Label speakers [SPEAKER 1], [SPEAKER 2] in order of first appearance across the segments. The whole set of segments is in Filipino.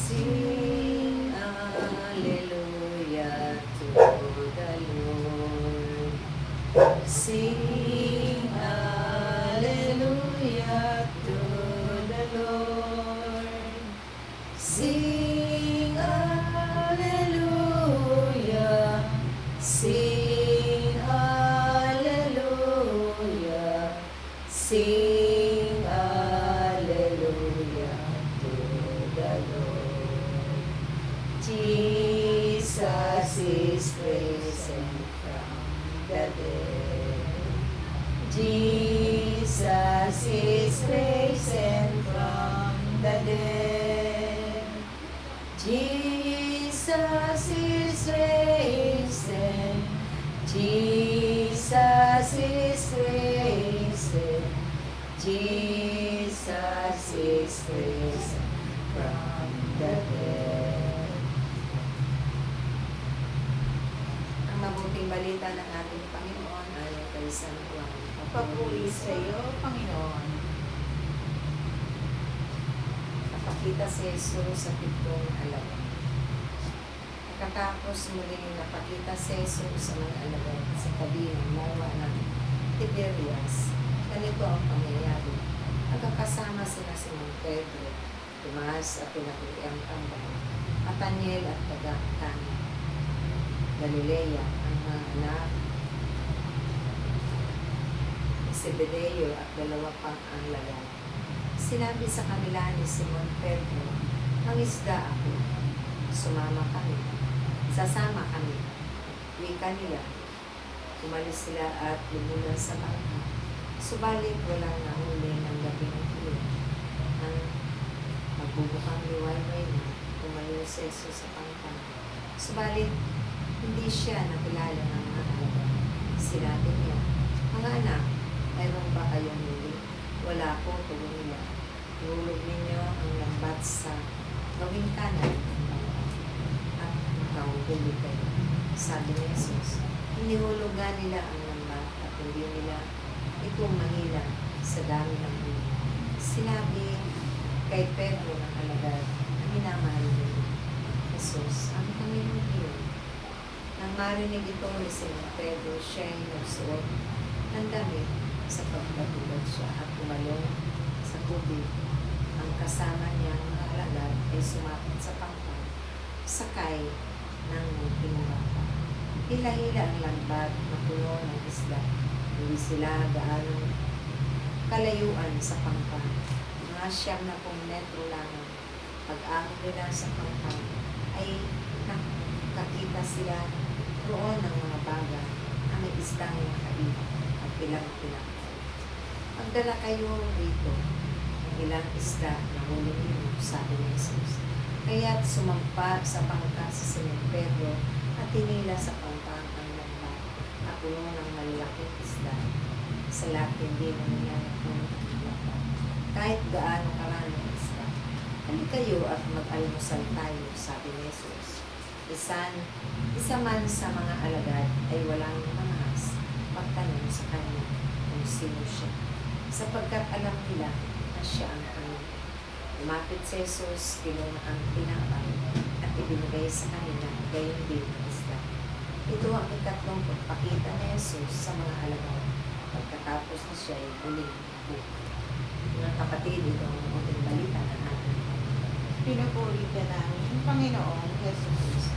[SPEAKER 1] Sing hallelujah to the Lord. Sing hallelujah to the Lord. Sing hallelujah. Sing hallelujah. Sing hallelujah to the Lord. Jesus is risen from the dead. Jesus is risen from the dead. Jesus is risen. Jesus is risen. Jesus is risen from the dead. Ang mabuting balita ng ating Panginoon ayon kay San Juan.
[SPEAKER 2] Papuri sa iyo, Panginoon.
[SPEAKER 1] Napakita si Jesus sa pitong alagad. Pagkatapos muling napakita si Jesus sa mga alagad sa tabi ng mawa ng Tiberias, ganito ang pangyayari. Nagkakasama sila si Pedro, Tomas at pinakiliang tambay, Nathaniel at Cana, Galilea, ang mga anak, Zebedeo at dalawa pang ang lagad. Sinabi sa kanila ni Simon Pedro, "Mangisda ako, sumama kami." Sasama kami. Wika nila. Umalis sila at lumunan sa bangka. Subalit walang nahuli ng gabi ng iyon. Ang magbubukang liwayway na tumayo si Jesus sa bangka. Subalit hindi siya nakilala ng mga alagad. Sinabi niya, "Mga anak, mayroon ba kayong huli?" "Wala po," tugon nila. "Ihulog ninyo ang lambat sa gawing kanan ng bangka at makahuli kayo." Sabi ni Jesus, inihulog nga nila ang lambat at hindi nila ito mahila sa dami ng huli. Sinabi kay Pedro ng alagad na minamahal niya, "Jesus, ang Panginoon iyon." Nang marinig ito ni Simon Pedro, siya ay nagsuot ng damit sa pagkatulad siya at tumalong sa tubig. Ang kasama niyang mga alagad ay sumapit sa pangka, sakay ng munting bangka. Hila-hila ang lambat na puno ng isda. Hindi sila gaano kalayuan sa pangka. Mga 70 metro lamang. Pag-ahon nila sa pangka ay nakakita sila roon ng mga baga na may isdang nakain at ilang pinakain. "Magdala kayo rito ng ilang isda na huli ninyo," sabi ni Jesus. Kaya't sumampa sa pangka si Simon Pedro at tinila sa pangka ang lambat na puno ng malalaking isda. Sa lahat hindi na niya napuno ang lambat. Kahit gaano karaming isda. "Halika kayo at mag-almusal tayo," sabi ni Jesus. Isa man sa mga alagad ay walang manahas pagtanong sa kanya kung sino siya, sapagkat alam nila na siya ang Panginoon. Lumapit si Jesus, kinuha ang tinapay at ibinigay sa kanila, gayon din ang isda. Ito ang ikatlong pagpakita ni Jesus sa mga alagad pagkatapos na siya ay muling nabuhay. Mga kapatid, ito ang mabuting balita ng ating
[SPEAKER 2] Pinupuri ka namin, Panginoon Jesus.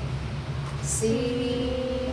[SPEAKER 1] Sing